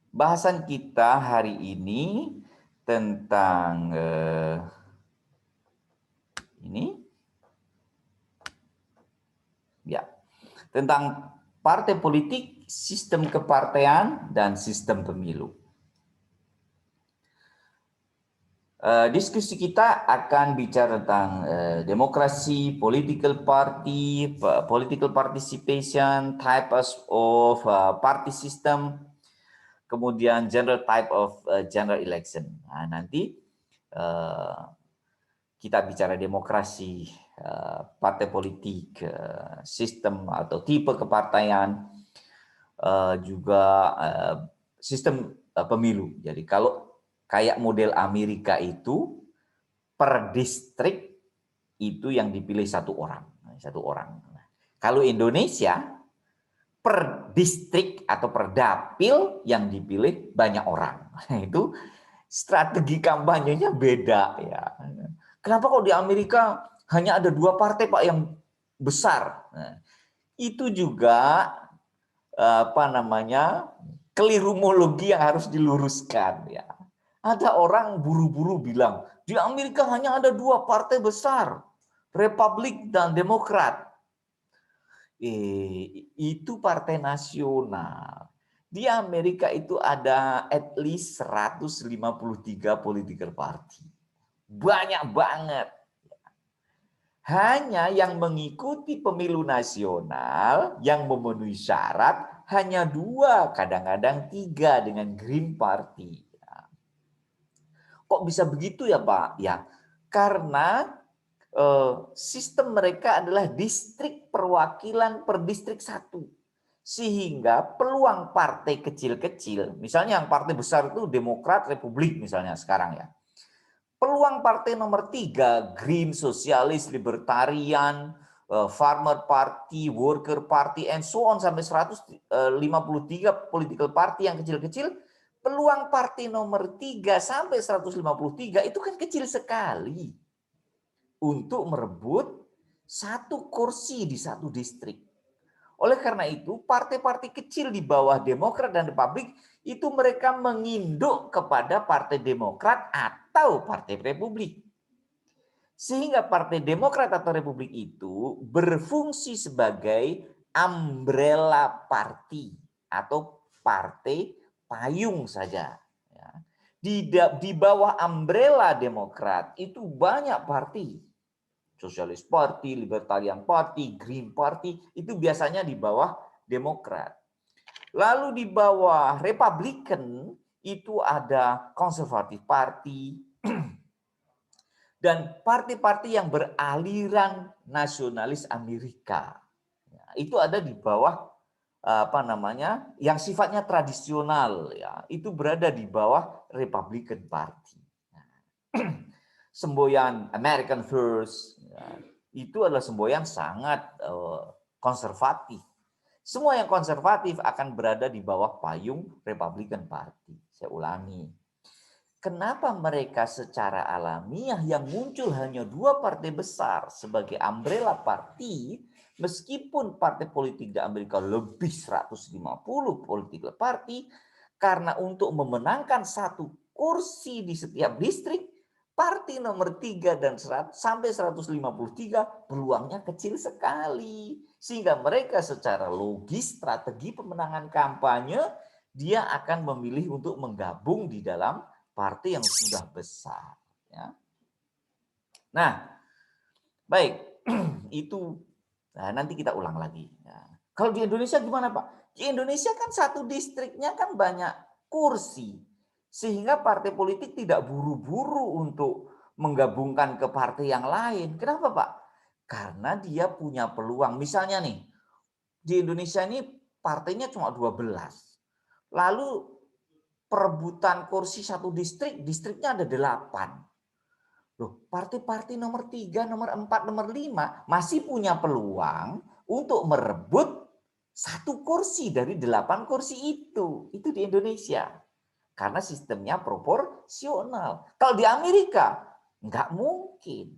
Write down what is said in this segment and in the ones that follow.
Bahasan kita hari ini tentang ini ya, tentang partai politik, sistem kepartean dan sistem pemilu. Diskusi kita akan bicara tentang demokrasi, political party, political participation, types of party system, kemudian general type of general election. Nah, nanti kita bicara demokrasi, partai politik, sistem atau tipe kepartaian, juga sistem pemilu. Jadi kalau kayak model Amerika itu per distrik itu yang dipilih satu orang. Kalau Indonesia per distrik atau per dapil yang dipilih banyak orang. Itu strategi kampanyenya beda ya. Kenapa kok di Amerika hanya ada 2 partai Pak yang besar? Nah, itu juga kelirumologi yang harus diluruskan ya. Ada orang buru-buru bilang di Amerika hanya ada 2 partai besar, Republik dan Demokrat. Itu partai nasional. Di Amerika itu ada at least 153 political party. Banyak banget. Hanya yang mengikuti pemilu nasional yang memenuhi syarat hanya 2, kadang-kadang 3 dengan Green Party. Kok bisa begitu ya Pak? Ya, karena sistem mereka adalah distrik perwakilan per distrik 1. Sehingga peluang partai kecil-kecil, misalnya yang partai besar itu Demokrat, Republik misalnya sekarang ya. Peluang partai nomor 3, Green, Sosialis, Libertarian, Farmer Party, Worker Party, and so on sampai 153 political party yang kecil-kecil, peluang partai nomor 3 sampai 153 itu kan kecil sekali untuk merebut 1 kursi di 1 distrik. Oleh karena itu, partai-partai kecil di bawah Demokrat dan Republik itu mereka menginduk kepada Partai Demokrat atau Partai Republik. Sehingga Partai Demokrat atau Republik itu berfungsi sebagai umbrella party atau partai payung saja. Di bawah umbrella Demokrat itu banyak partai. Socialist Party, Libertarian Party, Green Party, itu biasanya di bawah Demokrat. Lalu di bawah Republican itu ada Conservative Party dan partai-partai yang beraliran nasionalis Amerika. Itu ada di bawah yang sifatnya tradisional ya, itu berada di bawah Republican Party. Semboyan American First itu adalah semboyan sangat konservatif. Semua yang konservatif akan berada di bawah payung Republican Party. Saya ulangi. Kenapa mereka secara alamiah yang muncul hanya 2 partai besar sebagai umbrella party, meskipun partai politik di Amerika lebih 150 political party, karena untuk memenangkan 1 kursi di setiap distrik, partai nomor 3 dan sampai 153 peluangnya kecil sekali. Sehingga mereka secara logis strategi pemenangan kampanye, dia akan memilih untuk menggabung di dalam partai yang sudah besar. Ya. Nah, baik. Itu nanti kita ulang lagi. Ya. Kalau di Indonesia gimana Pak? Di Indonesia kan 1 distriknya kan banyak kursi. Sehingga partai politik tidak buru-buru untuk menggabungkan ke partai yang lain. Kenapa Pak? Karena dia punya peluang. Misalnya nih, di Indonesia ini partainya cuma 12. Lalu perebutan kursi 1 distrik, distriknya ada 8. Loh, partai-partai nomor 3, nomor 4, nomor 5 masih punya peluang untuk merebut 1 kursi dari 8 kursi itu. Itu di Indonesia. Karena sistemnya proporsional. Kalau di Amerika, nggak mungkin.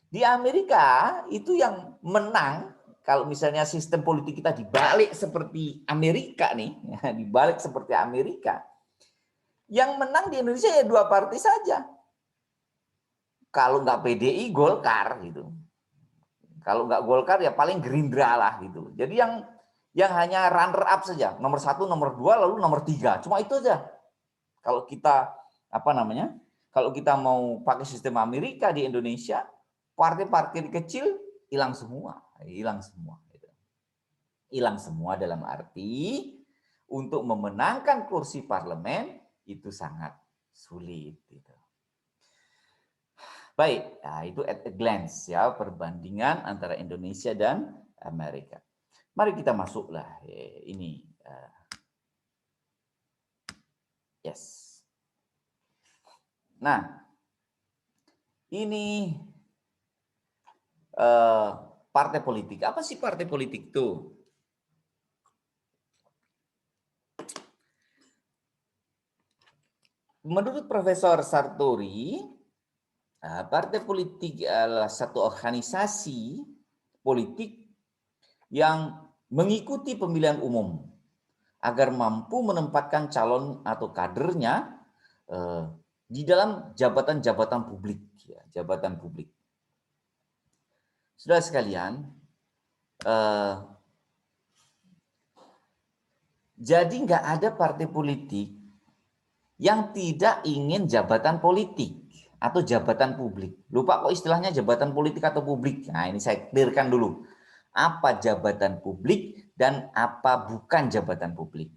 Di Amerika itu yang menang, kalau misalnya sistem politik kita dibalik seperti Amerika nih, dibalik seperti Amerika, Yang menang di Indonesia ya 2 partai saja. Kalau nggak PDI, Golkar gitu. Kalau nggak Golkar ya paling Gerindra lah gitu. Jadi yang hanya runner up saja, nomor 1, nomor 2, lalu nomor 3. Cuma itu aja. Kalau kita Kalau kita mau pakai sistem Amerika di Indonesia, partai-partai kecil hilang semua, gitu. Hilang semua dalam arti untuk memenangkan kursi parlemen itu sangat sulit gitu. Baik, nah itu at a glance ya perbandingan antara Indonesia dan Amerika. Mari kita masuklah ini. Yes. Nah, ini partai politik. Apa sih partai politik itu? Menurut Profesor Sartori, partai politik adalah satu organisasi politik yang mengikuti pemilihan umum agar mampu menempatkan calon atau kadernya di dalam jabatan-jabatan publik, jabatan publik. Saudara sekalian, jadi nggak ada partai politik yang tidak ingin jabatan politik atau jabatan publik. Lupa kok istilahnya jabatan politik atau publik. Nah ini saya clearkan dulu. Apa jabatan publik dan apa bukan jabatan publik.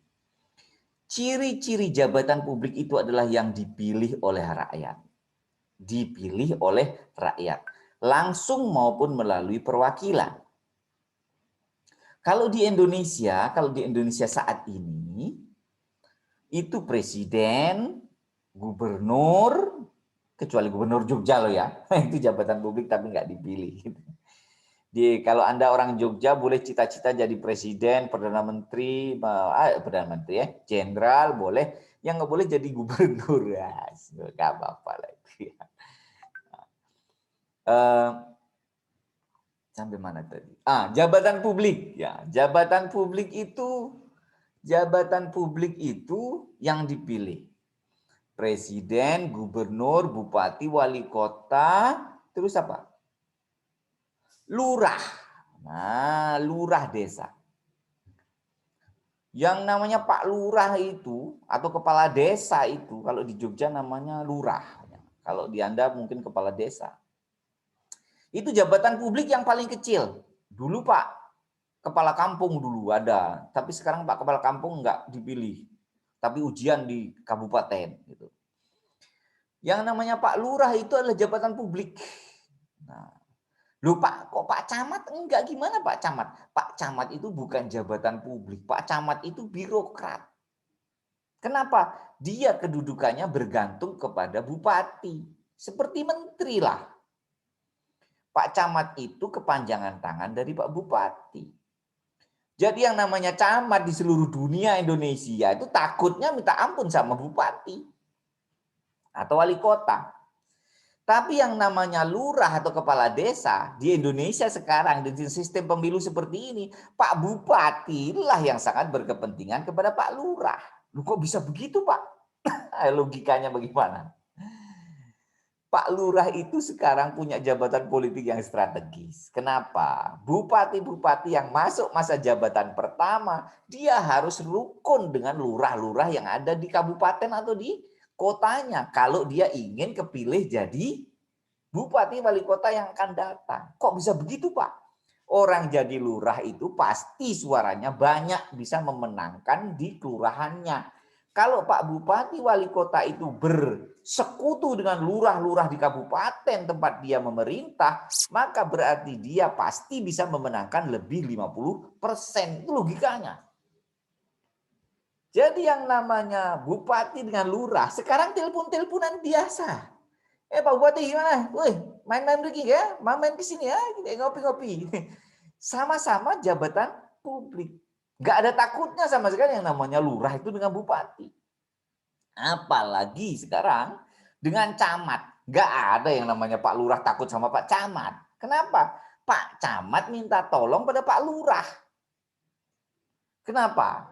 Ciri-ciri jabatan publik itu adalah yang dipilih oleh rakyat. Dipilih oleh rakyat. Langsung maupun melalui perwakilan. Kalau di Indonesia saat ini, itu presiden, gubernur, kecuali gubernur Jogja loh ya, itu jabatan publik tapi nggak dipilih. Kalau Anda orang Jogja boleh cita-cita jadi presiden, perdana menteri ya, jenderal boleh, yang nggak boleh jadi gubernur ya, nggak apa-apa lah itu ya. Sampai mana tadi? Jabatan publik ya, jabatan publik itu yang dipilih. Presiden, gubernur, bupati, wali kota, terus apa? Lurah. Nah, lurah desa. Yang namanya Pak Lurah itu, atau kepala desa itu, kalau di Jogja namanya lurah. Kalau di Anda mungkin kepala desa. Itu jabatan publik yang paling kecil. Dulu Pak, kepala kampung dulu ada. Tapi sekarang Pak kepala kampung nggak dipilih. Tapi ujian di kabupaten. Gitu. Yang namanya Pak Lurah itu adalah jabatan publik. Nah, Pak, kok Pak Camat enggak, gimana Pak Camat? Pak Camat itu bukan jabatan publik. Pak Camat itu birokrat. Kenapa? Dia kedudukannya bergantung kepada bupati. Seperti menteri lah. Pak Camat itu kepanjangan tangan dari Pak Bupati. Jadi yang namanya camat di seluruh dunia Indonesia itu takutnya minta ampun sama bupati atau wali kota. Tapi yang namanya lurah atau kepala desa di Indonesia sekarang di sistem pemilu seperti ini, Pak Bupati lah yang sangat berkepentingan kepada Pak Lurah. Lu kok bisa begitu Pak? Logikanya bagaimana? Pak Lurah itu sekarang punya jabatan politik yang strategis. Kenapa? Bupati-bupati yang masuk masa jabatan pertama, dia harus rukun dengan lurah-lurah yang ada di kabupaten atau di kotanya. Kalau dia ingin kepilih jadi bupati wali kota yang akan datang. Kok bisa begitu Pak? Orang jadi lurah itu pasti suaranya banyak, bisa memenangkan di kelurahannya. Kalau Pak Bupati wali kota itu bersekutu dengan lurah-lurah di kabupaten tempat dia memerintah, maka berarti dia pasti bisa memenangkan lebih 50%. Itu logikanya. Jadi yang namanya bupati dengan lurah, sekarang telepon-teleponan biasa. Pak Bupati gimana? Woi, main-main pergi ya? Main ke sini ya, kita ngopi-ngopi. Sama-sama jabatan publik. Nggak ada takutnya sama sekali yang namanya lurah itu dengan bupati. Apalagi sekarang dengan camat. Nggak ada yang namanya Pak Lurah takut sama Pak Camat. Kenapa? Pak Camat minta tolong pada Pak Lurah. Kenapa?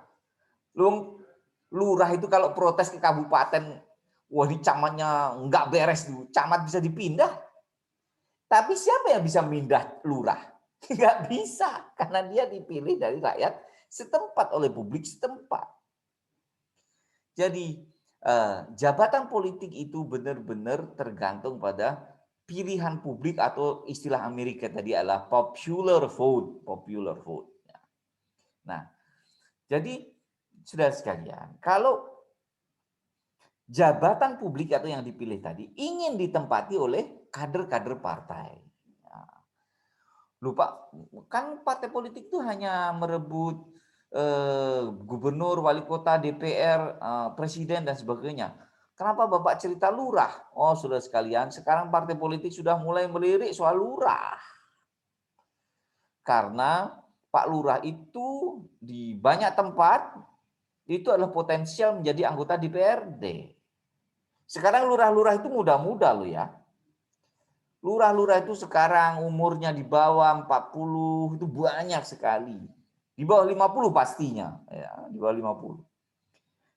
Lurah itu kalau protes ke kabupaten, wah di camatnya nggak beres, camat bisa dipindah. Tapi siapa yang bisa mindah lurah? Nggak bisa, karena dia dipilih dari rakyat setempat oleh publik setempat. Jadi jabatan politik itu benar-benar tergantung pada pilihan publik atau istilah Amerika tadi adalah popular vote, popular vote. Nah, jadi saudara sekalian, kalau jabatan publik atau yang dipilih tadi ingin ditempati oleh kader-kader partai. Lupa, kan partai politik itu hanya merebut gubernur, wali kota, DPR, presiden, dan sebagainya. Kenapa Bapak cerita lurah? Oh, saudara sekalian, sekarang partai politik sudah mulai melirik soal lurah. Karena Pak Lurah itu di banyak tempat itu adalah potensial menjadi anggota DPRD. Sekarang lurah-lurah itu muda-muda loh ya. Lurah-lurah itu sekarang umurnya di bawah 40 itu banyak sekali. Di bawah 50 pastinya, ya, di bawah 50.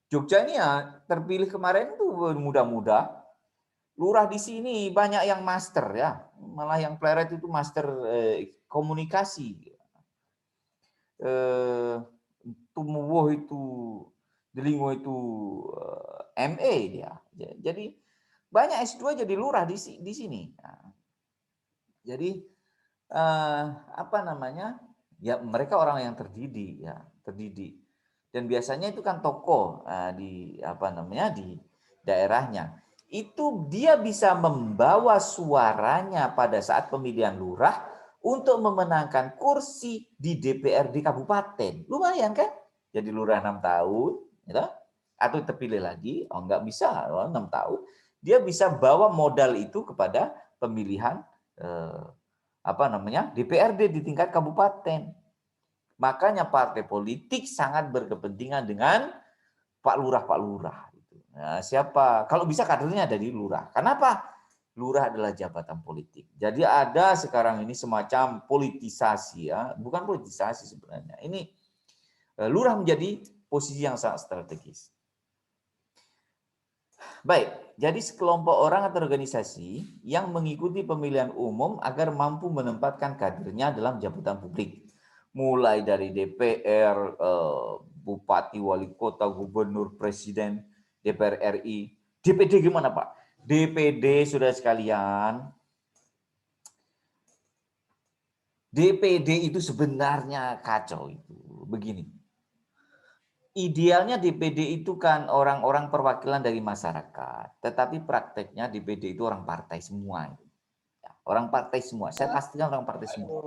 Jogja ini ya terpilih kemarin itu muda-muda. Lurah di sini banyak yang master ya, malah yang pleret itu master komunikasi. Tumuwuh itu, Delingo itu MA dia. Jadi banyak S2 jadi lurah di sini. Nah, jadi apa namanya? Ya mereka orang yang terdidik ya, terdidik. Dan biasanya itu kan tokoh di apa namanya di daerahnya. Itu dia bisa membawa suaranya pada saat pemilihan lurah untuk memenangkan kursi di DPRD kabupaten. Lumayan kan? Jadi lurah 6 tahun, gitu. Atau terpilih lagi, oh nggak bisa, 6 tahun. Dia bisa bawa modal itu kepada pemilihan apa namanya DPRD di tingkat kabupaten. Makanya partai politik sangat berkepentingan dengan Pak Lurah. Nah, siapa? Kalau bisa kadernya dari lurah. Kenapa? Lurah adalah jabatan politik. Jadi ada sekarang ini semacam politisasi ya, bukan politisasi sebenarnya. Ini lurah menjadi posisi yang sangat strategis. Baik, jadi sekelompok orang atau organisasi yang mengikuti pemilihan umum agar mampu menempatkan kadernya dalam jabatan publik. Mulai dari DPR, bupati, wali kota, gubernur, presiden, DPR RI. DPD gimana Pak? DPD sudah sekalian. DPD itu sebenarnya kacau itu. Begini. Idealnya DPD itu kan orang-orang perwakilan dari masyarakat, tetapi prakteknya DPD itu orang partai semua. Orang partai semua, saya pastikan orang partai semua.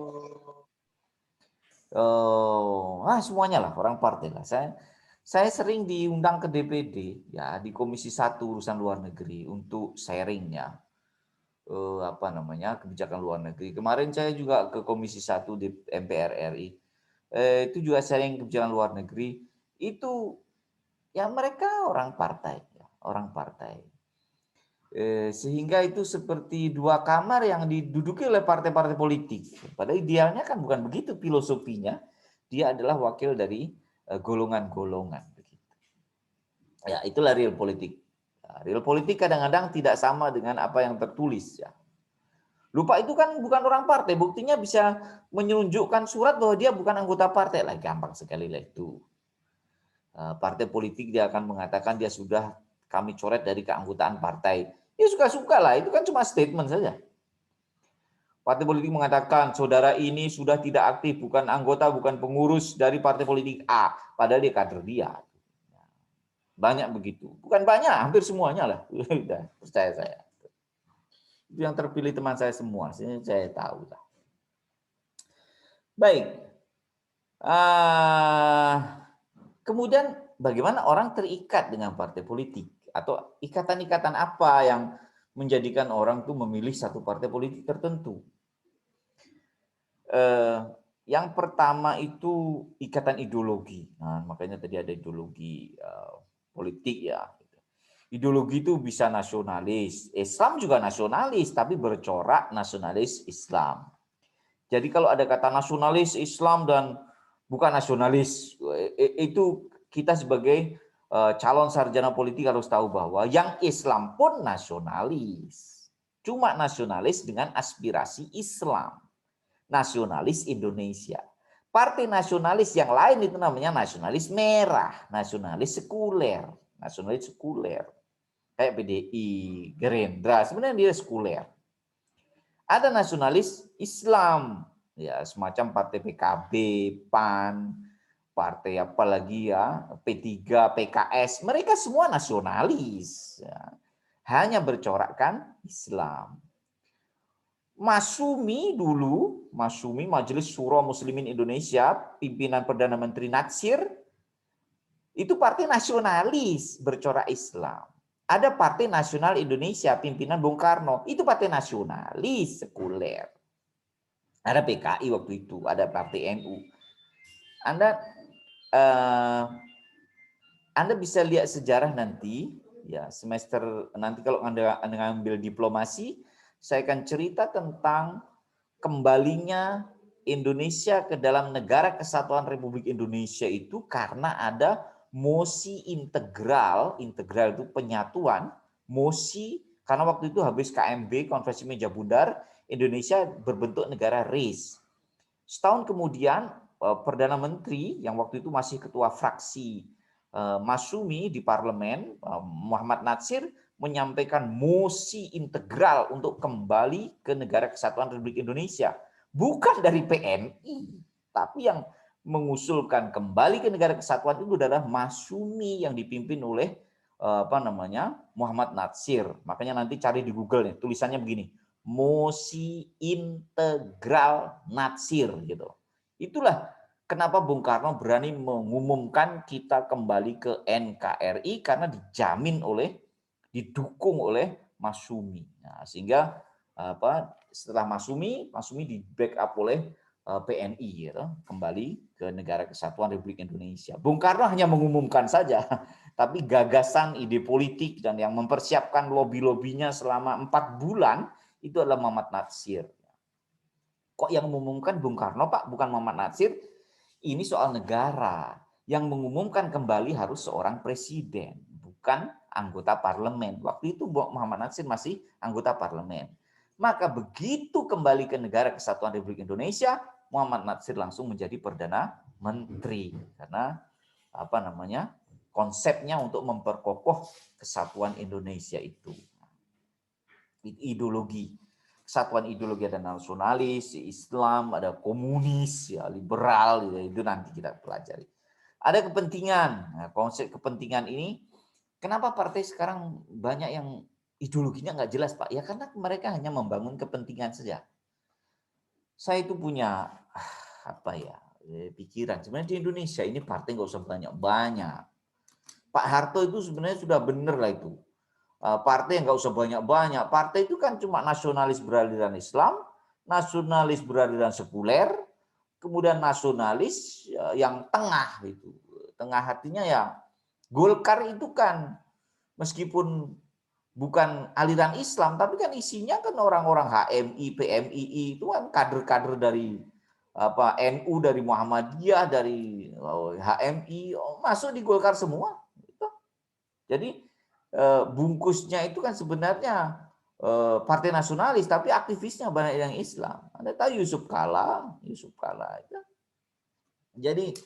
Semuanya lah, orang partai lah. Saya sering diundang ke DPD, ya di Komisi 1 Urusan Luar Negeri untuk sharing ya, apa namanya kebijakan luar negeri. Kemarin saya juga ke Komisi 1 di MPR RI, itu juga sharing kebijakan luar negeri. Itu ya mereka orang partai, orang partai. Sehingga itu seperti dua kamar yang diduduki oleh partai-partai politik. Padahal idealnya kan bukan begitu filosofinya. Dia adalah wakil dari golongan-golongan. Ya, itulah real politik. Real politik kadang-kadang tidak sama dengan apa yang tertulis. Ya. Lupa itu kan bukan orang partai. Buktinya bisa menunjukkan surat bahwa dia bukan anggota partai. Lah gampang sekali lah itu. Partai politik dia akan mengatakan dia sudah kami coret dari keanggotaan partai. Ya suka-suka lah, itu kan cuma statement saja. Partai politik mengatakan saudara ini sudah tidak aktif, bukan anggota, bukan pengurus dari partai politik A, padahal dia kader dia. Banyak begitu, bukan banyak, hampir semuanya lah. Udah, percaya saya. Itu yang terpilih teman saya semua, saya tahu lah. Baik. Kemudian bagaimana orang terikat dengan partai politik atau ikatan-ikatan apa yang menjadikan orang itu memilih satu partai politik tertentu? Yang pertama itu ikatan ideologi. Nah, makanya tadi ada ideologi politik ya. Ideologi itu bisa nasionalis. Islam juga nasionalis, tapi bercorak nasionalis Islam. Jadi kalau ada kata nasionalis Islam dan bukan nasionalis, itu kita sebagai calon sarjana politik harus tahu bahwa yang Islam pun nasionalis. Cuma nasionalis dengan aspirasi Islam. Nasionalis Indonesia. Partai nasionalis yang lain itu namanya nasionalis merah, nasionalis sekuler, nasionalis sekuler. Kayak PDI, Gerindra, sebenarnya dia sekuler. Ada nasionalis Islam, ya semacam partai PKB, PAN, partai apa lagi ya, P3, PKS, mereka semua nasionalis. Ya. Hanya bercorakkan Islam. Masyumi dulu, Masyumi Majelis Syuro Muslimin Indonesia, pimpinan Perdana Menteri Natsir, itu partai nasionalis bercorak Islam. Ada Partai Nasional Indonesia, pimpinan Bung Karno, itu partai nasionalis sekuler. Ada PKI waktu itu, ada Partai NU. Anda bisa lihat sejarah nanti, ya semester nanti kalau Anda ngambil diplomasi, saya akan cerita tentang kembalinya Indonesia ke dalam Negara Kesatuan Republik Indonesia itu karena ada mosi integral itu penyatuan, mosi karena waktu itu habis KMB, Konferensi Meja Bundar, Indonesia berbentuk negara RIS. Setahun kemudian Perdana Menteri yang waktu itu masih ketua fraksi Masyumi di parlemen, Muhammad Natsir, menyampaikan mosi integral untuk kembali ke Negara Kesatuan Republik Indonesia. Bukan dari PNI, tapi yang mengusulkan kembali ke Negara Kesatuan itu adalah Masyumi yang dipimpin oleh Muhammad Natsir. Makanya nanti cari di Google nih, tulisannya begini, mosi integral Natsir gitu. Itulah kenapa Bung Karno berani mengumumkan kita kembali ke NKRI karena didukung oleh Masyumi. Nah, sehingga setelah Masyumi di backup oleh PNI gitu, kembali ke Negara Kesatuan Republik Indonesia. Bung Karno hanya mengumumkan saja, tapi gagasan, ide politik dan yang mempersiapkan lobby-lobbynya selama 4 bulan itu adalah Muhammad Natsir. Kok yang mengumumkan Bung Karno, Pak, bukan Muhammad Natsir? Ini soal negara. Yang mengumumkan kembali harus seorang presiden, bukan anggota parlemen. Waktu itu Muhammad Natsir masih anggota parlemen. Maka begitu kembali ke Negara Kesatuan Republik Indonesia, Muhammad Natsir langsung menjadi Perdana Menteri. Karena konsepnya untuk memperkokoh kesatuan Indonesia itu. Ideologi. Kesatuan ideologi ada nasionalis, Islam, ada komunis, ya liberal, itu nanti kita pelajari. Ada kepentingan, nah, konsep kepentingan ini, kenapa partai sekarang banyak yang ideologinya nggak jelas, Pak? Ya karena mereka hanya membangun kepentingan saja. Saya itu punya pikiran, sebenarnya di Indonesia ini partai nggak usah banyak-banyak. Pak Harto itu sebenarnya sudah benar lah itu. Partai yang nggak usah banyak-banyak. Partai itu kan cuma nasionalis beraliran Islam, nasionalis beraliran sekuler, kemudian nasionalis yang tengah itu. Tengah hatinya ya Golkar itu kan meskipun bukan aliran Islam, tapi kan isinya kan orang-orang HMI, PMII itu kan kader-kader dari NU, dari Muhammadiyah, dari HMI masuk di Golkar semua. Jadi bungkusnya itu kan sebenarnya partai nasionalis, tapi aktivisnya banyak yang Islam. Anda tahu Yusuf Kala itu. Jadi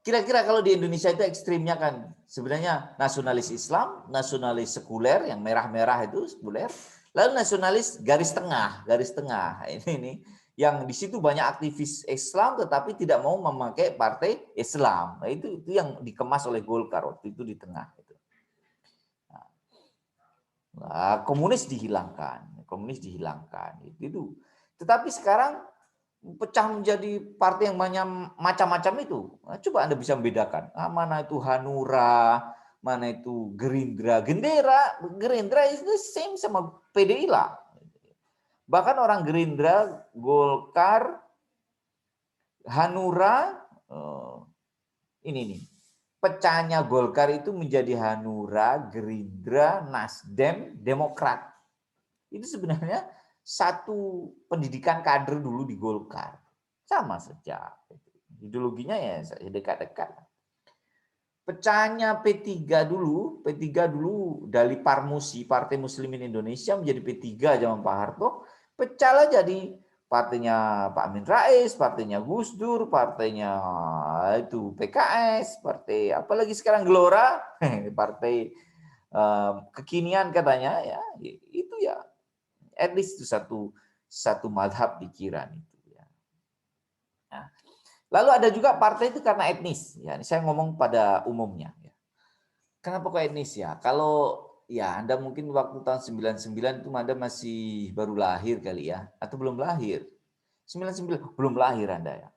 kira-kira kalau di Indonesia itu ekstrimnya kan sebenarnya nasionalis Islam, nasionalis sekuler yang merah-merah itu sekuler, lalu nasionalis garis tengah. Ini yang di situ banyak aktivis Islam tetapi tidak mau memakai partai Islam. Nah, itu yang dikemas oleh Golkar waktu itu di tengah. Nah, komunis dihilangkan. Itu. Tetapi sekarang pecah menjadi partai yang macam-macam itu. Nah, coba Anda bisa membedakan. Mana itu Hanura, mana itu Gerindra. Gerindra itu same sama PDI lah. Bahkan orang Gerindra, Golkar, Hanura, ini nih. Pecahnya Golkar itu menjadi Hanura, Gerindra, Nasdem, Demokrat. Itu sebenarnya satu pendidikan kader dulu di Golkar. Sama saja. Ideologinya ya dekat-dekat. Pecahnya P3 dulu dari Parmusi, Partai Muslimin Indonesia menjadi P3 zaman Pak Harto, pecahlah jadi partainya Pak Amin Rais, partainya Gus Dur, partainya itu PKS, partai apalagi sekarang Gelora, partai kekinian katanya ya, itu ya at least itu satu madhab pikiran itu ya. Nah, lalu ada juga partai itu karena etnis ya, saya ngomong pada umumnya ya. Kenapa kok etnis ya? Kalau ya Anda mungkin waktu tahun 99 itu Anda masih baru lahir kali ya, atau belum lahir. 99 belum lahir Anda ya.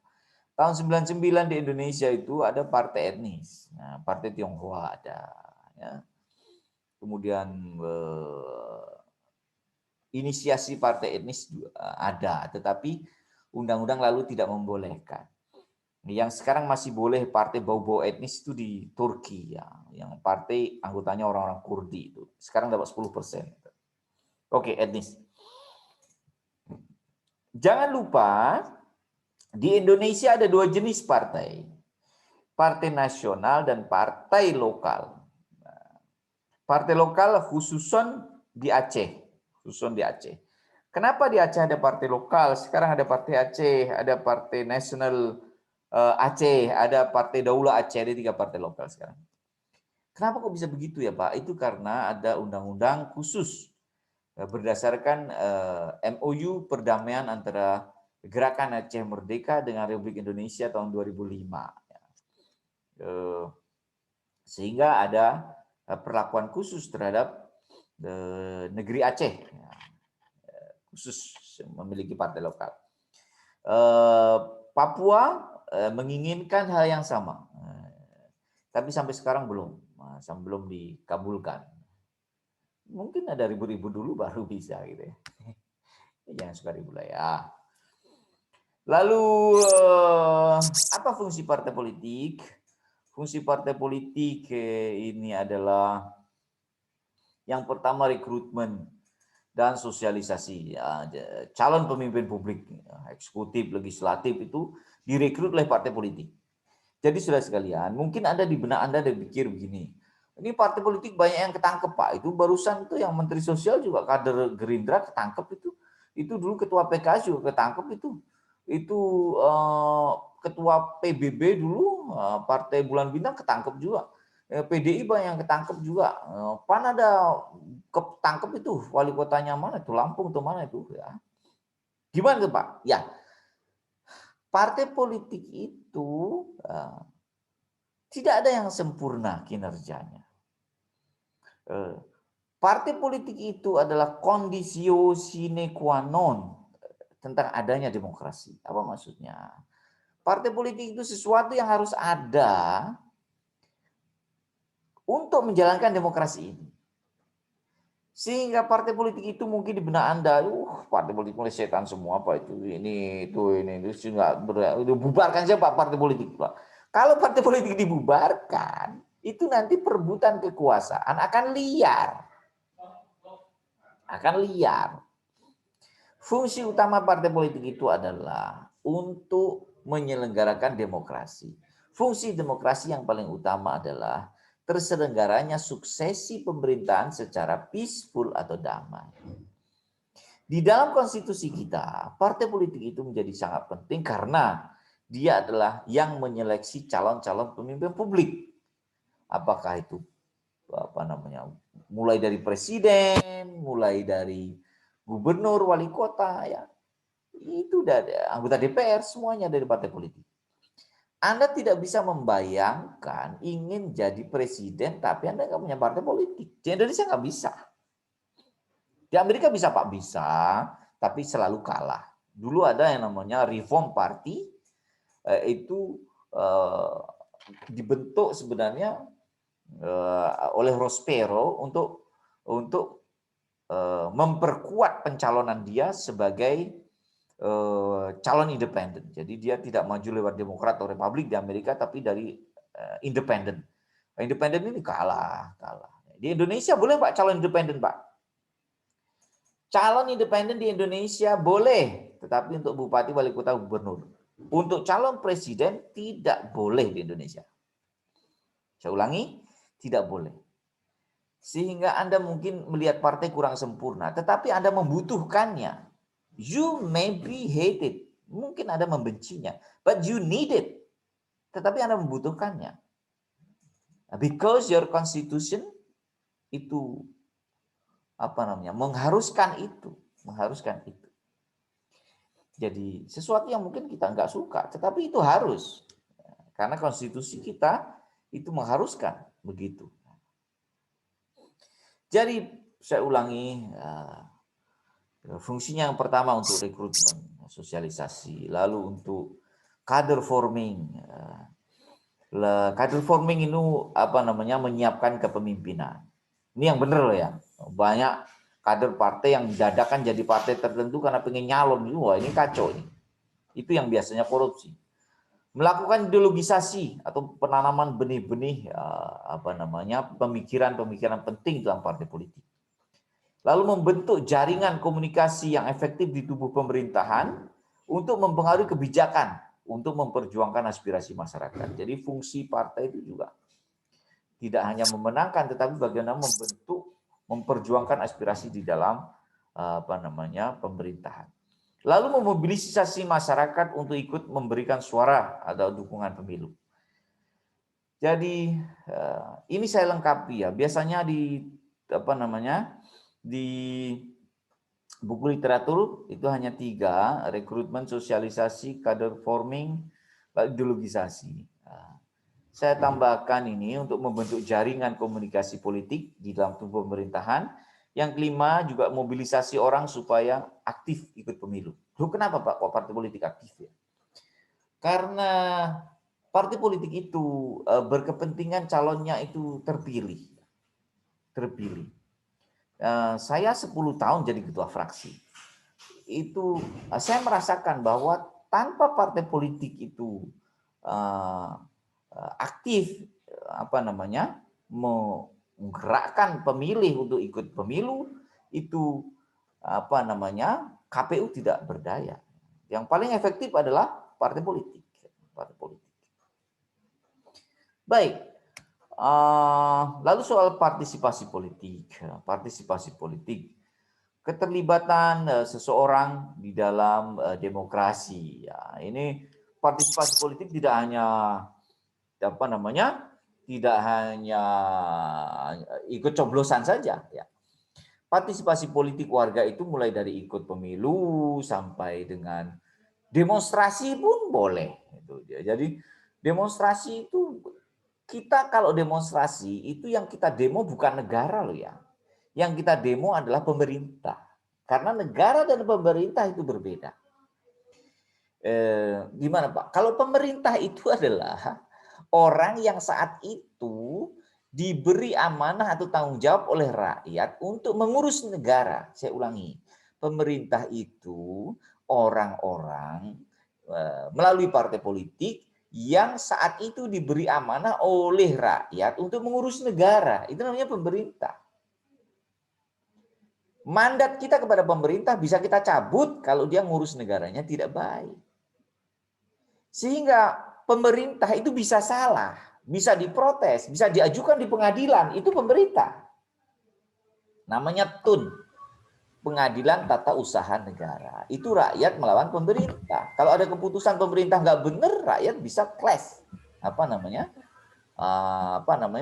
Tahun 99 di Indonesia itu ada partai etnis. Nah, partai Tionghoa ada ya. Kemudian inisiasi partai etnis ada, tetapi undang-undang lalu tidak membolehkan. Yang sekarang masih boleh partai bau-bau etnis itu di Turki ya, yang partai anggotanya orang-orang Kurdi itu. Sekarang dapat 10%. Oke, etnis. Jangan lupa di Indonesia ada dua jenis partai. Partai nasional dan partai lokal. Partai lokal khususon di Aceh. Khususon di Aceh. Kenapa di Aceh ada partai lokal? Sekarang ada partai Aceh, ada partai nasional Aceh, ada partai Daulah Aceh, ada 3 partai lokal sekarang. Kenapa kok bisa begitu ya Pak? Itu karena ada undang-undang khusus berdasarkan MOU perdamaian antara Gerakan Aceh Merdeka dengan Republik Indonesia tahun 2005. Sehingga ada perlakuan khusus terhadap negeri Aceh, khusus memiliki partai lokal. Papua menginginkan hal yang sama, tapi sampai sekarang belum dikabulkan. Mungkin ada ribu-ribu dulu baru bisa gitu ya. Jangan suka ribu lah ya. Lalu apa fungsi partai politik? Fungsi partai politik ini adalah yang pertama rekrutmen dan sosialisasi. Calon pemimpin publik, eksekutif, legislatif itu direkrut oleh partai politik. Jadi sudah sekalian, mungkin Anda di benak Anda ada pikir begini, ini partai politik banyak yang ketangkep Pak. Itu barusan tuh yang Menteri Sosial juga kader Gerindra ketangkep itu dulu ketua PKS juga ketangkep itu ketua PBB dulu Partai Bulan Bintang ketangkep juga. PDI banyak yang ketangkep juga. PAN ada ketangkep itu, wali kotanya mana itu, Lampung atau mana itu ya. Gimana tuh Pak? Ya, partai politik itu tidak ada yang sempurna kinerjanya. Partai politik itu adalah kondisio sine qua non tentang adanya demokrasi. Apa maksudnya? Partai politik itu sesuatu yang harus ada untuk menjalankan demokrasi ini. Sehingga partai politik itu mungkin di benak Anda, partai politik mulai setan semua Pak itu bubarkan siapa partai politik Pak. Kalau partai politik dibubarkan, itu nanti perebutan kekuasaan akan liar. Fungsi utama partai politik itu adalah untuk menyelenggarakan demokrasi. Fungsi demokrasi yang paling utama adalah terselenggaranya suksesi pemerintahan secara peaceful atau damai. Di dalam konstitusi kita, partai politik itu menjadi sangat penting karena dia adalah yang menyeleksi calon-calon pemimpin publik. Apakah itu mulai dari presiden, mulai dari gubernur, wali kota, ya itu dari anggota DPR, semuanya dari partai politik. Anda tidak bisa membayangkan ingin jadi presiden tapi Anda nggak punya partai politik. Di Indonesia nggak bisa. Di Amerika bisa Pak, bisa, tapi selalu kalah. Dulu ada yang namanya Reform Party, itu dibentuk sebenarnya oleh Ross Perot untuk memperkuat pencalonan dia sebagai calon independen. Jadi dia tidak maju lewat Demokrat atau Republik di Amerika, tapi dari independen. Independen ini kalah. Di Indonesia boleh Pak calon independen Pak? Calon independen di Indonesia boleh, tetapi untuk bupati, wali kota, gubernur. Untuk calon presiden tidak boleh di Indonesia. Saya ulangi, tidak boleh. Sehingga Anda mungkin melihat partai kurang sempurna, tetapi Anda membutuhkannya. You maybe hate it. Mungkin Anda membencinya, but you need it. Tetapi Anda membutuhkannya. Because your constitution itu mengharuskan itu. Jadi sesuatu yang mungkin kita nggak suka, tetapi itu harus. Karena konstitusi kita itu mengharuskan begitu. Jadi saya ulangi, fungsinya yang pertama untuk rekrutmen, sosialisasi, lalu untuk kader forming. Kader forming ini menyiapkan kepemimpinan. Ini yang benar loh ya. Banyak kader partai yang dadakan jadi partai tertentu karena pengen nyalon. Wah, ini kacau ini. Itu yang biasanya korupsi. Melakukan ideologisasi atau penanaman benih-benih pemikiran-pemikiran penting dalam partai politik. Lalu membentuk jaringan komunikasi yang efektif di tubuh pemerintahan untuk mempengaruhi kebijakan untuk memperjuangkan aspirasi masyarakat. Jadi fungsi partai itu juga tidak hanya memenangkan, tetapi bagaimana memperjuangkan aspirasi di dalam pemerintahan. Lalu memobilisasi masyarakat untuk ikut memberikan suara atau dukungan pemilu. Jadi ini saya lengkapi ya. Biasanya di buku literatur itu hanya 3, rekrutmen, sosialisasi, kader forming, ideologisasi. Saya tambahkan ini untuk membentuk jaringan komunikasi politik di dalam tubuh pemerintahan. Yang kelima juga mobilisasi orang supaya aktif ikut pemilu. Loh, kenapa Pak kok partai politik aktif ya? Karena partai politik itu berkepentingan calonnya itu terpilih. Saya 10 tahun jadi ketua fraksi. Itu saya merasakan bahwa tanpa partai politik itu aktif menggerakkan pemilih untuk ikut pemilu, itu KPU tidak berdaya. Yang paling efektif adalah partai politik. Baik. Lalu soal partisipasi politik. Keterlibatan seseorang di dalam demokrasi. Ya, ini partisipasi politik tidak hanya tidak hanya ikut coblosan saja ya. Partisipasi politik warga itu mulai dari ikut pemilu sampai dengan demonstrasi pun boleh. Jadi demonstrasi itu, kita kalau demonstrasi itu yang kita demo bukan negara loh ya. Yang kita demo adalah pemerintah. Karena negara dan pemerintah itu berbeda. Gimana Pak? Kalau pemerintah itu adalah orang yang saat itu diberi amanah atau tanggung jawab oleh rakyat untuk mengurus negara. Saya ulangi, pemerintah itu orang-orang melalui partai politik yang saat itu diberi amanah oleh rakyat untuk mengurus negara. Itu namanya pemerintah. Mandat kita kepada pemerintah bisa kita cabut kalau dia ngurus negaranya tidak baik. Sehingga pemerintah itu bisa salah, bisa diprotes, bisa diajukan di pengadilan, itu pemerintah. Namanya TUN, Pengadilan Tata Usaha Negara. Itu rakyat melawan pemerintah. Kalau ada keputusan pemerintah nggak benar, rakyat bisa clash,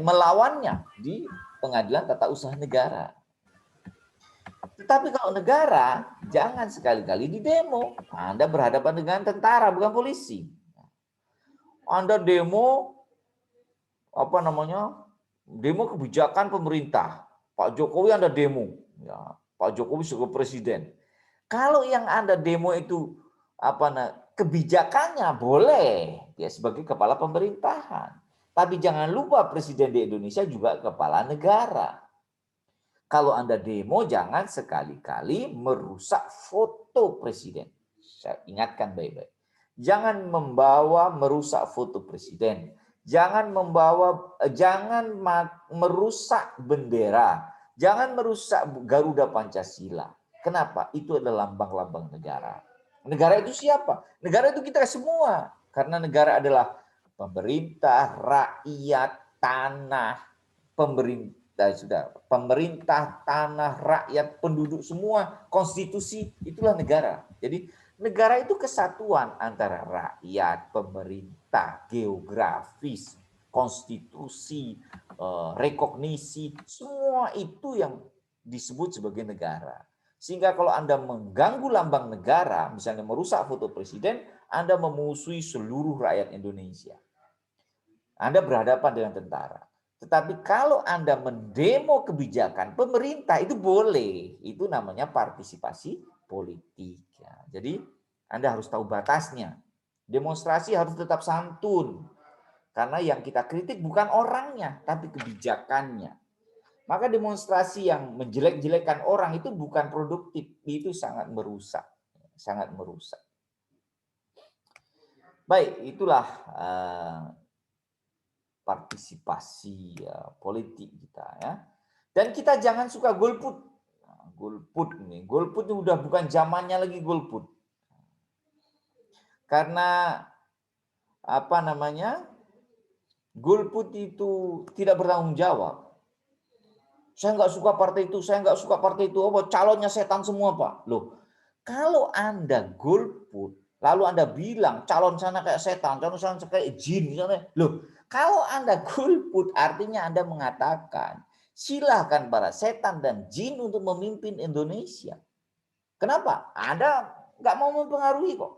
melawannya di Pengadilan Tata Usaha Negara. Tetapi kalau negara, jangan sekali-kali di demo. Anda berhadapan dengan tentara, bukan polisi. Anda demo demo kebijakan pemerintah. Pak Jokowi Anda demo, ya, Pak Jokowi sebagai presiden. Kalau yang Anda demo itu kebijakannya boleh dia sebagai kepala pemerintahan. Tapi jangan lupa presiden di Indonesia juga kepala negara. Kalau Anda demo jangan sekali-kali merusak foto presiden. Saya ingatkan baik-baik. Jangan merusak foto presiden. Jangan merusak bendera. Jangan merusak Garuda Pancasila. Kenapa? Itu adalah lambang-lambang negara. Negara itu siapa? Negara itu kita semua. Karena negara adalah pemerintah, rakyat, tanah, pemerintah, tanah, rakyat, penduduk semua, konstitusi, itulah negara. Jadi negara itu kesatuan antara rakyat, pemerintah, geografis, konstitusi, rekognisi, semua itu yang disebut sebagai negara. Sehingga kalau Anda mengganggu lambang negara, misalnya merusak foto presiden, Anda memusuhi seluruh rakyat Indonesia. Anda berhadapan dengan tentara. Tetapi kalau Anda mendemo kebijakan pemerintah, itu boleh. Itu namanya partisipasi politik. Ya. Jadi Anda harus tahu batasnya. Demonstrasi harus tetap santun. Karena yang kita kritik bukan orangnya, tapi kebijakannya. Maka demonstrasi yang menjelek-jelekan orang itu bukan produktif. Itu sangat merusak. Sangat merusak. Baik, itulah partisipasi politik kita ya. Dan kita jangan suka golput. Golput nih, golput ini udah bukan zamannya lagi golput. Karena apa namanya? Golput itu tidak bertanggung jawab. Saya nggak suka partai itu, saya nggak suka partai itu. Oh, calonnya setan semua, Pak. Loh, kalau Anda golput, lalu Anda bilang calon sana kayak setan, calon sana kayak jin, misalnya. Loh, kalau Anda golput artinya Anda mengatakan silahkan para setan dan jin untuk memimpin Indonesia. Kenapa? Anda nggak mau mempengaruhi kok.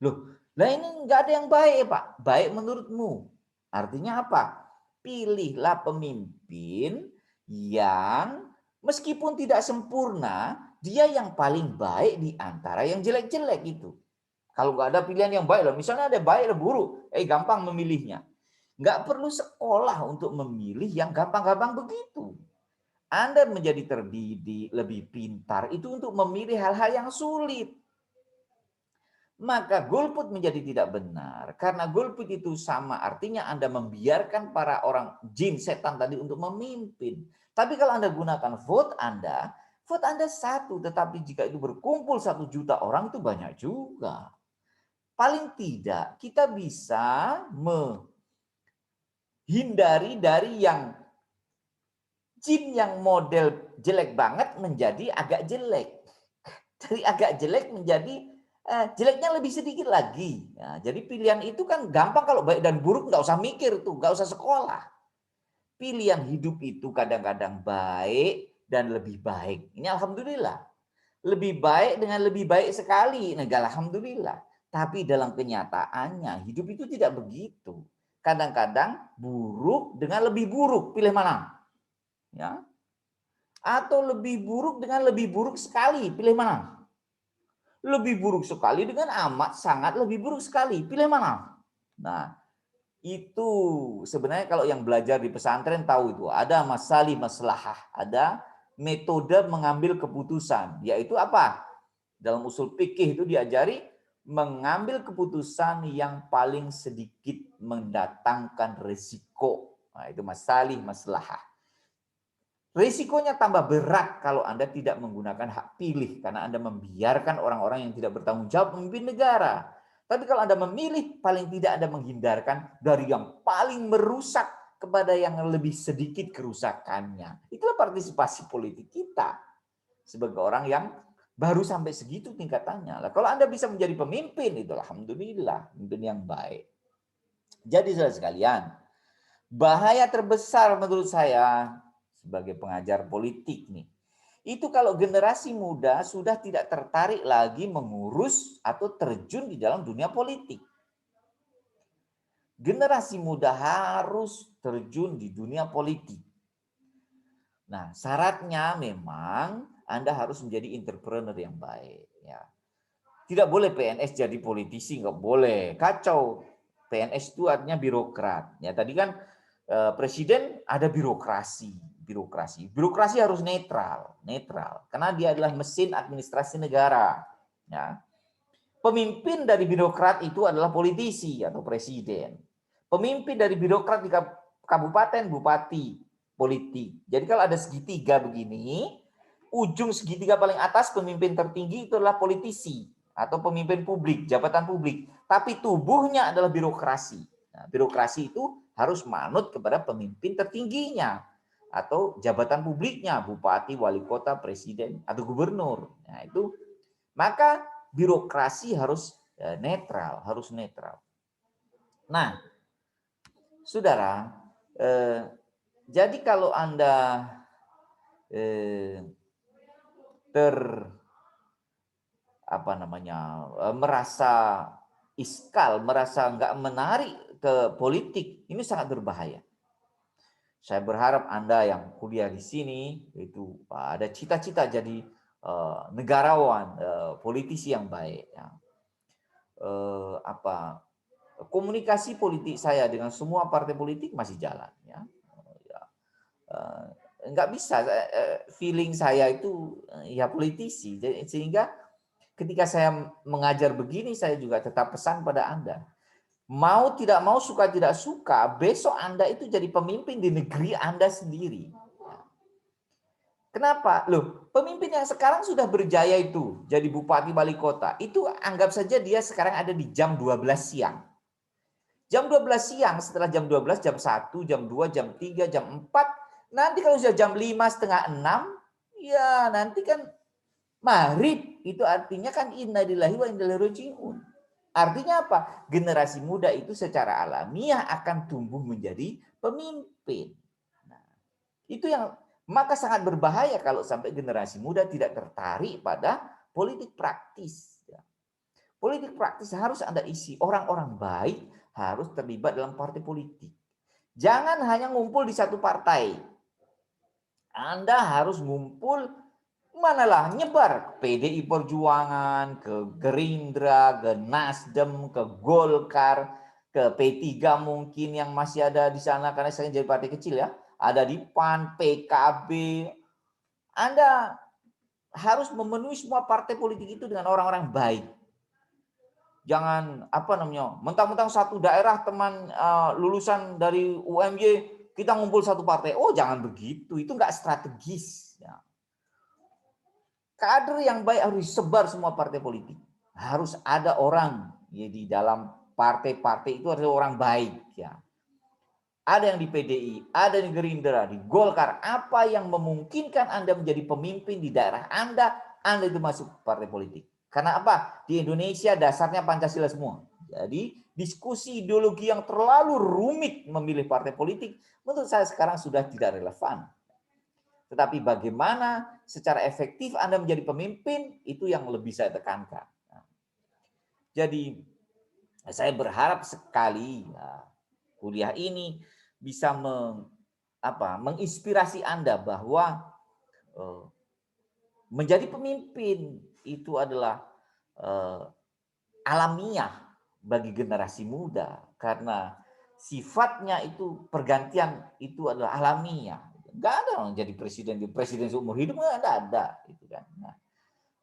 Loh, lah ini nggak ada yang baik, Pak. Baik menurutmu. Artinya apa? Pilihlah pemimpin yang meskipun tidak sempurna, dia yang paling baik di antara yang jelek-jelek itu. Kalau nggak ada pilihan yang baik, misalnya ada baik dan buruk, gampang memilihnya. Nggak perlu sekolah untuk memilih yang gampang-gampang begitu. Anda menjadi terdidik, lebih pintar, itu untuk memilih hal-hal yang sulit. Maka golput menjadi tidak benar. Karena golput itu sama artinya Anda membiarkan para orang jin, setan tadi untuk memimpin. Tapi kalau Anda gunakan vote Anda satu. Tetapi jika itu berkumpul 1 juta orang itu banyak juga. Paling tidak kita bisa menghindari dari yang jin yang model jelek banget menjadi agak jelek. Dari agak jelek menjadi jeleknya lebih sedikit lagi. Ya, jadi pilihan itu kan gampang, kalau baik dan buruk nggak usah mikir tuh, nggak usah sekolah. Pilihan hidup itu kadang-kadang baik dan lebih baik. Ini alhamdulillah. Lebih baik dengan lebih baik sekali. Negara alhamdulillah. Tapi dalam kenyataannya hidup itu tidak begitu. Kadang-kadang buruk dengan lebih buruk. Pilih mana? Ya. Atau lebih buruk dengan lebih buruk sekali. Pilih mana? Lebih buruk sekali dengan amat sangat lebih buruk sekali. Pilih mana? Nah, itu sebenarnya kalau yang belajar di pesantren tahu itu. Ada masalih maslahah. Ada metode mengambil keputusan. Yaitu apa? Dalam usul fikih itu diajari mengambil keputusan yang paling sedikit mendatangkan risiko. Nah, itu masalih maslahah. Risikonya tambah berat kalau Anda tidak menggunakan hak pilih karena Anda membiarkan orang-orang yang tidak bertanggung jawab memimpin negara. Tapi kalau Anda memilih, paling tidak Anda menghindarkan dari yang paling merusak kepada yang lebih sedikit kerusakannya. Itulah partisipasi politik kita sebagai orang yang baru sampai segitu tingkatannya. Lah, kalau Anda bisa menjadi pemimpin, itu alhamdulillah, pemimpin yang baik. Jadi saudara sekalian, bahaya terbesar menurut saya sebagai pengajar politik nih, itu kalau generasi muda sudah tidak tertarik lagi mengurus atau terjun di dalam dunia politik. Generasi muda harus terjun di dunia politik. Nah, syaratnya memang Anda harus menjadi entrepreneur yang baik. Ya. Tidak boleh PNS jadi politisi, nggak boleh. Kacau. PNS itu artinya birokrat. Ya, tadi kan presiden ada birokrasi. Birokrasi harus netral, karena dia adalah mesin administrasi negara. Ya. Pemimpin dari birokrat itu adalah politisi atau presiden. Pemimpin dari birokrat di kabupaten, bupati, politik. Jadi kalau ada segitiga begini, ujung segitiga paling atas pemimpin tertinggi itu adalah politisi atau pemimpin publik, jabatan publik. Tapi tubuhnya adalah birokrasi. Nah, birokrasi itu harus manut kepada pemimpin tertingginya atau jabatan publiknya, bupati, wali kota, presiden, atau gubernur. Nah, itu maka birokrasi harus netral, harus netral. Nah, saudara, jadi kalau Anda merasa iskal, merasa nggak menarik ke politik, ini sangat berbahaya. Saya berharap Anda yang kuliah di sini itu ada cita-cita jadi negarawan, politisi yang baik. Ya. Komunikasi politik saya dengan semua partai politik masih jalan. Ya. Nggak bisa, feeling saya itu ya politisi. Sehingga ketika saya mengajar begini, saya juga tetap pesan pada Anda. Mau tidak mau, suka tidak suka, besok Anda itu jadi pemimpin di negeri Anda sendiri. Kenapa? Loh, pemimpin yang sekarang sudah berjaya itu, jadi bupati wali kota, itu anggap saja dia sekarang ada di jam 12 siang. Jam 12 siang, setelah jam 12, jam 1, jam 2, jam 3, jam 4, nanti kalau sudah jam 5, setengah 6, ya nanti kan maghrib, itu artinya kan inna lillahi wa inna ilaihi raji'un. Artinya apa? Generasi muda itu secara alamiah akan tumbuh menjadi pemimpin. Nah, itu yang maka sangat berbahaya kalau sampai generasi muda tidak tertarik pada politik praktis. Politik praktis harus Anda isi. Orang-orang baik harus terlibat dalam partai politik. Jangan hanya ngumpul di satu partai. Anda harus ngumpul manalah nyebar ke PDI Perjuangan, ke Gerindra, ke Nasdem, ke Golkar, ke P3 mungkin yang masih ada di sana karena saya jadi partai kecil ya. Ada di PAN, PKB. Anda harus memenuhi semua partai politik itu dengan orang-orang baik. Jangan mentang-mentang satu daerah teman lulusan dari UMY kita ngumpul satu partai. Oh, jangan begitu. Itu enggak strategis. Ya. Kader yang baik harus disebar semua partai politik. Harus ada orang ya di dalam partai-partai itu ada orang baik ya. Ada yang di PDI, ada yang di Gerindra, di Golkar. Apa yang memungkinkan Anda menjadi pemimpin di daerah Anda itu masuk partai politik. Karena apa? Di Indonesia dasarnya Pancasila semua. Jadi diskusi ideologi yang terlalu rumit memilih partai politik menurut saya sekarang sudah tidak relevan. Tetapi bagaimana secara efektif Anda menjadi pemimpin, itu yang lebih saya tekankan. Jadi saya berharap sekali kuliah ini bisa menginspirasi Anda bahwa menjadi pemimpin itu adalah alamiah bagi generasi muda. Karena sifatnya itu pergantian itu adalah alamiah. Nggak ada orang jadi presiden seumur hidup, nggak ada gitu kan. Nah,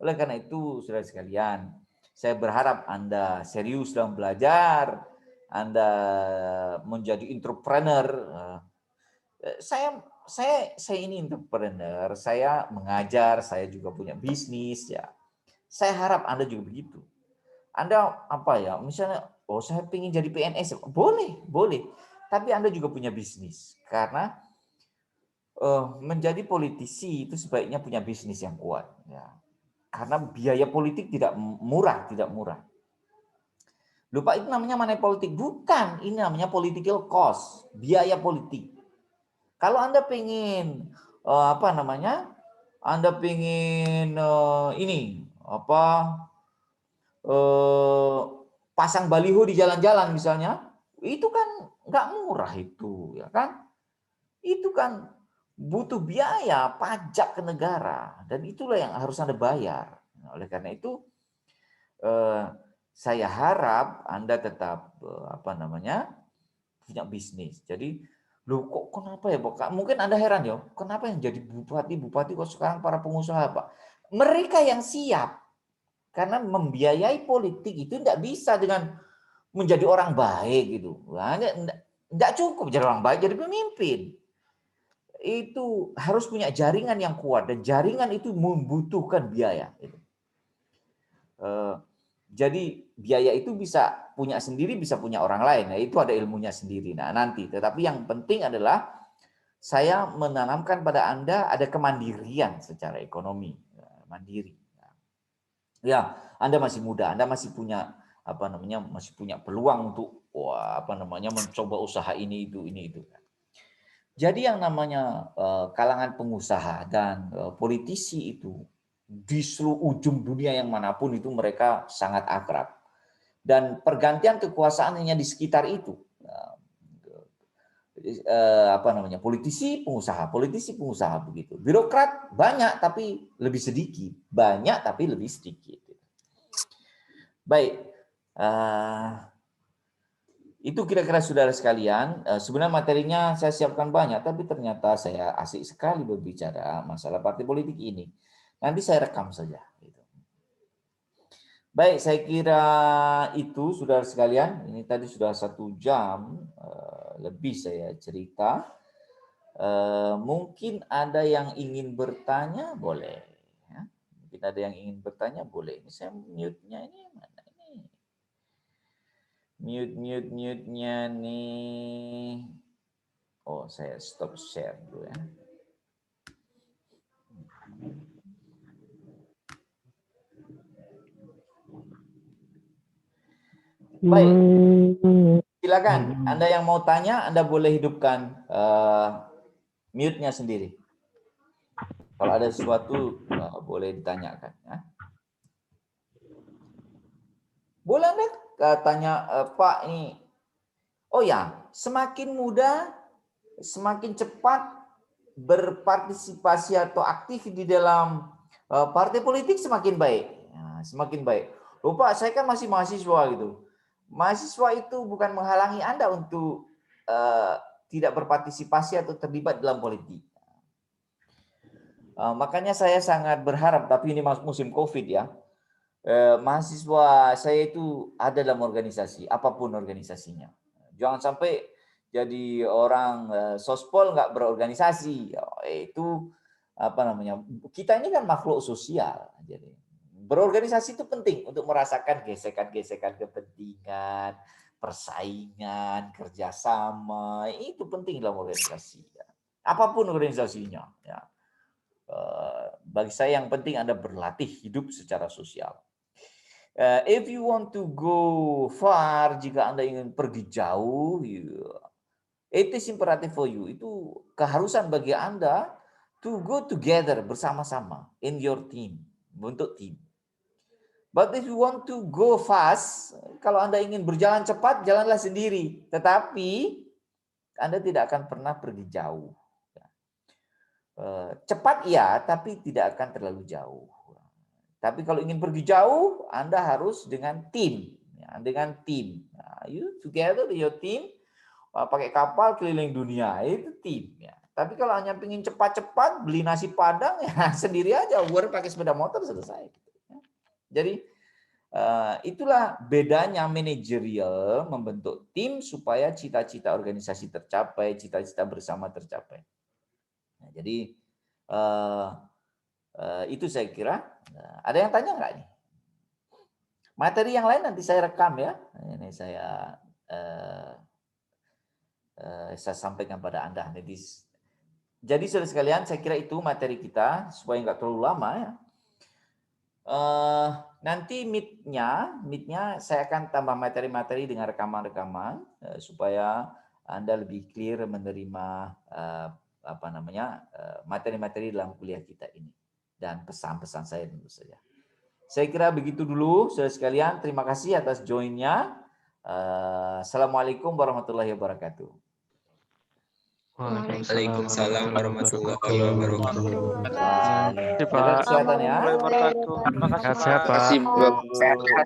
oleh karena itu saudara sekalian, saya berharap Anda serius dalam belajar, Anda menjadi entrepreneur. Saya ini entrepreneur, saya mengajar, saya juga punya bisnis ya. Saya harap Anda juga begitu. Anda misalnya saya pengen jadi PNS, boleh. Tapi Anda juga punya bisnis karena menjadi politisi itu sebaiknya punya bisnis yang kuat ya. Karena biaya politik tidak murah. Lupa itu namanya money politik, bukan, ini namanya political cost, biaya politik. Kalau Anda pengen Anda pengen pasang baliho di jalan-jalan misalnya, itu kan nggak murah itu, ya kan? Itu kan butuh biaya pajak ke negara dan itulah yang harus Anda bayar. Oleh karena itu saya harap Anda tetap punya bisnis. Jadi kenapa ya Pak? Mungkin Anda heran ya, kenapa yang jadi bupati kok sekarang para pengusaha Pak? Mereka yang siap. Karena membiayai politik itu tidak bisa dengan menjadi orang baik gitu. Tidak cukup jadi orang baik, jadi pemimpin. Itu harus punya jaringan yang kuat dan jaringan itu membutuhkan biaya. Jadi biaya itu bisa punya sendiri, bisa punya orang lain. Nah, itu ada ilmunya sendiri. Nah, nanti. Tetapi yang penting adalah saya menanamkan pada Anda ada kemandirian secara ekonomi, mandiri. Ya, Anda masih muda, Anda masih punya masih punya peluang untuk mencoba usaha ini itu. Jadi yang namanya kalangan pengusaha dan politisi itu di seluruh ujung dunia yang manapun itu mereka sangat akrab. Dan pergantian kekuasaan hanya di sekitar itu. Politisi pengusaha begitu. Birokrat banyak tapi lebih sedikit, banyak tapi lebih sedikit. Baik, itu kira-kira saudara sekalian. Sebenarnya materinya saya siapkan banyak, tapi ternyata saya asik sekali berbicara masalah partai politik ini. Nanti saya rekam saja. Baik, saya kira itu saudara sekalian. Ini tadi sudah 1 jam lebih saya cerita. Mungkin ada yang ingin bertanya, boleh. Ya. Mungkin ada yang ingin bertanya, boleh. Ini saya mute-nya ini mana ini? Mute-nya nih. Oh, saya stop share dulu ya. Baik, silakan. Anda yang mau tanya, Anda boleh hidupkan mute-nya sendiri. Kalau ada sesuatu, boleh ditanyakan. Ya. Boleh Anda tanya, Pak, ini. Oh ya, semakin muda, semakin cepat berpartisipasi atau aktif di dalam partai politik semakin baik. Ya, semakin baik. Loh Pak, saya kan masih mahasiswa gitu. Mahasiswa itu bukan menghalangi Anda untuk tidak berpartisipasi atau terlibat dalam politik. Makanya saya sangat berharap, tapi ini musim COVID ya, mahasiswa saya itu ada dalam organisasi, apapun organisasinya. Jangan sampai jadi orang sospol nggak berorganisasi. Itu kita ini kan makhluk sosial. Jadi berorganisasi itu penting untuk merasakan gesekan-gesekan kepentingan, persaingan, kerjasama. Itu penting dalam organisasi. Apapun organisasinya. Ya. Bagi saya yang penting Anda berlatih hidup secara sosial. If you want to go far, jika Anda ingin pergi jauh, it is imperative for you. Itu keharusan bagi Anda to go together, bersama-sama in your team, bentuk tim. But if you want to go fast, kalau Anda ingin berjalan cepat, jalanlah sendiri. Tetapi Anda tidak akan pernah pergi jauh. Cepat ya, tapi tidak akan terlalu jauh. Tapi kalau ingin pergi jauh, Anda harus dengan tim. Ya, dengan tim. Nah, you together your team, pakai kapal keliling dunia, itu tim. Ya. Tapi kalau hanya ingin cepat-cepat, beli nasi padang, ya sendiri aja, pakai sepeda motor, selesai. Ya. Jadi, itulah bedanya manajerial membentuk tim supaya cita-cita organisasi tercapai, cita-cita bersama tercapai. Nah, jadi, itu saya kira. Ada yang tanya nggak nih? Materi yang lain nanti saya rekam ya. Ini saya sampaikan pada Anda. Jadi saudara sekalian, saya kira itu materi kita supaya nggak terlalu lama ya. Nanti meet-nya saya akan tambah materi-materi dengan rekaman-rekaman supaya Anda lebih clear menerima materi-materi dalam kuliah kita ini. Dan pesan-pesan saya tentu saja. Saya kira begitu dulu, saudara sekalian. Terima kasih atas join-nya. Assalamualaikum warahmatullahi wabarakatuh. Waalaikumsalam warahmatullahi wabarakatuh. Jaga kesehatan ya. Terima kasih, Pak. Terima kasih, Pak.